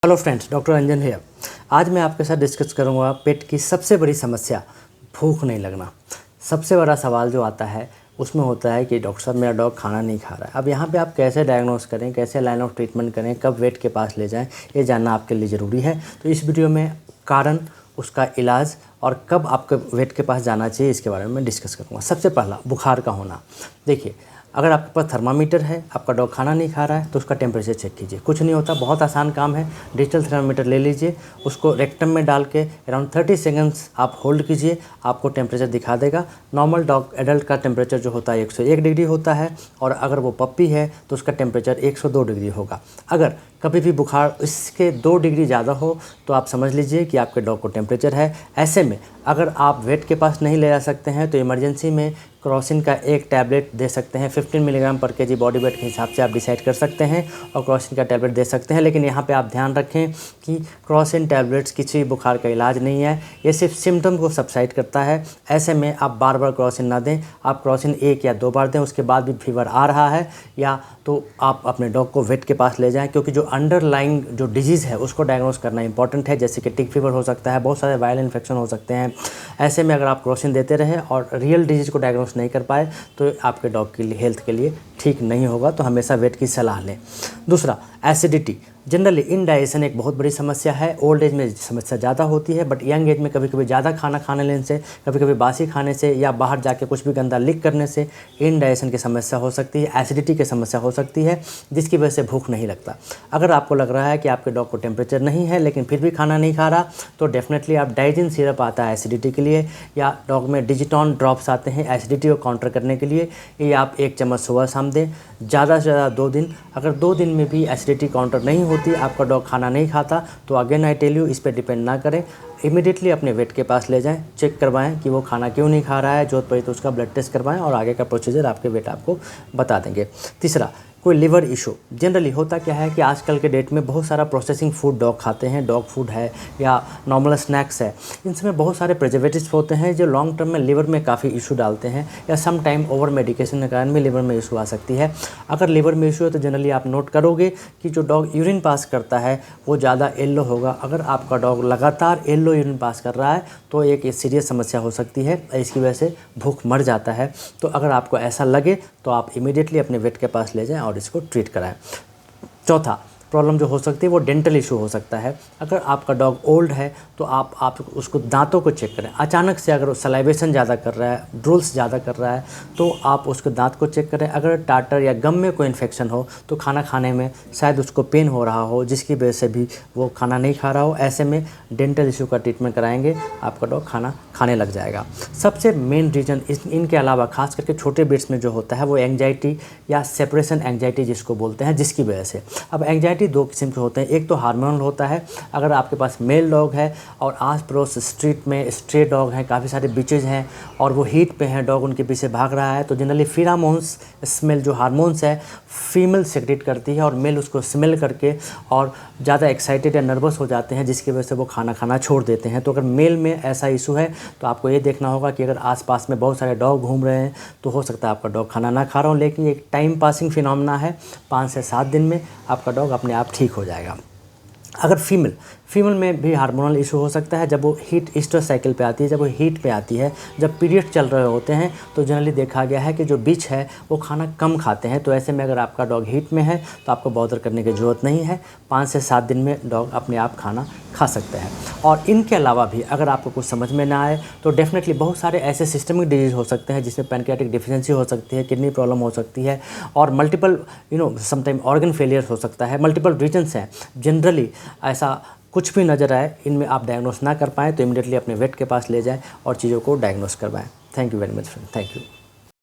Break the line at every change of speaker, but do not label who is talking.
Hello friends, doctor Ranjan है। आज मैं आपके साथ डिस्कस करूंगा पेट की सबसे बड़ी समस्या, भूख नहीं लगना। सबसे बड़ा सवाल जो आता है उसमें होता है कि डॉक्टर साहब मेरा डॉग खाना नहीं खा रहा है। अब यहाँ पे आप कैसे डायग्नोस करें, कैसे लाइन ऑफ ट्रीटमेंट करें, कब वेट के पास ले जाएं, ये जानना आपके लिए ज़रूरी है। तो इस वीडियो में कारण, उसका इलाज और कब आपको वेट के पास जाना चाहिए इसके बारे में मैं डिस्कस करूँगा। सबसे पहला, बुखार का होना। देखिए, अगर आपके पास थर्मामीटर है, आपका डॉग खाना नहीं खा रहा है तो उसका टेम्परेचर चेक कीजिए। कुछ नहीं होता, बहुत आसान काम है। डिजिटल थर्मामीटर ले लीजिए, उसको रेक्टम में डाल के अराउंड 30 सेकंड्स आप होल्ड कीजिए, आपको टेम्परेचर दिखा देगा। नॉर्मल डॉग एडल्ट का टेम्परेचर जो होता है 101 डिग्री होता है, और अगर वो पप्पी है तो उसका टेम्परेचर 102 डिग्री होगा। अगर कभी भी बुखार इसके 2 डिग्री ज़्यादा हो तो आप समझ लीजिए कि आपके डॉग को टेम्परेचर है। ऐसे में अगर आप वेट के पास नहीं ले जा सकते हैं तो इमरजेंसी में क्रोसिन का एक टैबलेट दे सकते हैं। 15 मिलीग्राम पर केजी बॉडी वेट के हिसाब से आप डिसाइड कर सकते हैं और क्रोसिन का टैबलेट दे सकते हैं। लेकिन यहाँ पे आप ध्यान रखें कि क्रोसिन टैबलेट्स किसी बुखार का इलाज नहीं है, ये सिर्फ सिम्टम को सबसाइड करता है। ऐसे में आप बार बार क्रोसिन ना दें, आप क्रोसिन 1 या 2 बार दें। उसके बाद भी फीवर आ रहा है या तो आप अपने डॉग को वेट के पास ले जाएं, क्योंकि जो अंडरलाइंग जो डिजीज़ है उसको डायग्नोस करना इंपॉर्टेंट है। जैसे कि टिक फीवर हो सकता है, बहुत सारे वायरल इन्फेक्शन हो सकते हैं। ऐसे में अगर आप क्रोसिन देते रहे और रियल डिजीज़ को डायग्नोस नहीं कर पाए तो आपके डॉग के लिए हेल्थ के लिए ठीक नहीं होगा। तो हमेशा वेट की सलाह लें। दूसरा, एसिडिटी। जनरली इनडाइजेशन एक बहुत बड़ी समस्या है। ओल्ड एज में समस्या ज़्यादा होती है, बट यंग एज में कभी कभी ज़्यादा खाना खाने लेने से, कभी कभी बासी खाने से या बाहर जाके कुछ भी गंदा लिक करने से इनडाइजेशन की समस्या हो सकती है, एसिडिटी की समस्या हो सकती है, जिसकी वजह से भूख नहीं लगता। अगर आपको लग रहा है कि आपके डॉग को टेम्परेचर नहीं है लेकिन फिर भी खाना नहीं खा रहा, तो डेफिनेटली आप डाइजिन सिरप आता है एसिडिटी के लिए, या डॉग में डिजिटॉन ड्रॉप्स आते हैं एसिडिटी को काउंटर करने के लिए। ये आप 1 चम्मच सुबह शाम दें, ज़्यादा से ज़्यादा 2 दिन। अगर 2 दिन में भी एसिडिटी काउंटर नहीं होती, आपका डॉग खाना नहीं खाता, तो अगेन आई टेल यू, इस पर डिपेंड ना करें। इमीडिएटली अपने वेट के पास ले जाएं, चेक करवाएं कि वो खाना क्यों नहीं खा रहा है। जरूरत पड़ी तो उसका ब्लड टेस्ट करवाएं और आगे का प्रोसीजर आपके वेट आपको बता देंगे। तीसरा, कोई लिवर इशू। जनरली होता क्या है कि आजकल के डेट में बहुत सारा प्रोसेसिंग फूड डॉग खाते हैं, डॉग फूड है या नॉर्मल स्नैक्स है। इनमें बहुत सारे प्रिजर्वेटिव्स होते हैं जो लॉन्ग टर्म में लिवर में काफ़ी इशू डालते हैं, या सम टाइम ओवर मेडिकेशन के कारण भी लिवर में इशू आ सकती है। अगर लिवर में इशू है तो जनरली आप नोट करोगे कि जो डॉग यूरिन पास करता है वो ज़्यादा येलो होगा। अगर आपका डॉग लगातार येलो यूरिन पास कर रहा है तो एक सीरियस समस्या हो सकती है, इसकी वजह से भूख मर जाता है। तो अगर आपको ऐसा लगे तो आप इमीडिएटली अपने वेट के पास ले जाएं और इसको ट्रीट कराएं। चौथा प्रॉब्लम जो हो सकती है वो डेंटल इशू हो सकता है। अगर आपका डॉग ओल्ड है तो आप उसको दांतों को चेक करें। अचानक से अगर सलाइवेशन ज़्यादा कर रहा है, ड्रूल्स ज़्यादा कर रहा है, तो आप उसके दांत को चेक करें। अगर टाटर या गम में कोई इन्फेक्शन हो तो खाना खाने में शायद उसको पेन हो रहा हो, जिसकी वजह से भी वो खाना नहीं खा रहा हो। ऐसे में डेंटल इशू का ट्रीटमेंट कराएंगे, आपका डॉग खाना खाने लग जाएगा। सबसे मेन रीज़न इनके अलावा खास करके छोटे ब्रीड्स में जो होता है वो एंग्जाइटी या सेपरेशन एंग्जाइटी जिसको बोलते हैं, जिसकी वजह से। अब एंग्जाइटी 2 किस्म के होते हैं। एक तो हार्मोनल होता है। अगर आपके पास मेल डॉग है और आस पड़ोस स्ट्रीट में स्ट्रे डॉग हैं, काफ़ी सारे बीचेज हैं और वो हीट पे हैं, डॉग उनके पीछे भाग रहा है, तो जनरली फेरोमोन्स स्मेल जो हार्मोन्स है फीमेल सेक्रेट करती है और मेल उसको स्मेल करके और ज़्यादा एक्साइटेड या नर्वस हो जाते हैं, जिसकी वजह से वो खाना खाना छोड़ देते हैं। तो अगर मेल में ऐसा इशू है तो आपको ये देखना होगा कि अगर आसपास में बहुत सारे डॉग घूम रहे हैं तो हो सकता है आपका डॉग खाना ना खा रहा हो, लेकिन एक टाइम पासिंग फिनोमेना है। 5 से 7 दिन में आपका डॉग अपने आप ठीक हो जाएगा। अगर फीमेल में भी हार्मोनल इशू हो सकता है। जब वो हीट ईस्टर साइकिल पे आती है, जब वो हीट पे आती है, जब पीरियड चल रहे होते हैं, तो जनरली देखा गया है कि जो बीच है वो खाना कम खाते हैं। तो ऐसे में अगर आपका डॉग हीट में है तो आपको बॉदर करने की ज़रूरत नहीं है। 5 से 7 दिन में डॉग अपने आप खाना खा सकते हैं। और इनके अलावा भी अगर आपको कुछ समझ में ना आए तो डेफिनेटली बहुत सारे ऐसे सिस्टमिक डिजीज़ हो सकते हैं जिसमें पैनक्रियाटिक डिफिशिएंसी हो सकती है, किडनी प्रॉब्लम हो सकती है और मल्टीपल समटाइम ऑर्गन फेलियर हो सकता है। मल्टीपल रीजन्स हैं। जनरली ऐसा कुछ भी नज़र आए, इनमें आप डायग्नोस ना कर पाएँ तो इमीडिएटली अपने वेट के पास ले जाएं और चीज़ों को डायग्नोस करवाएं। Thank you very much friend, thank you.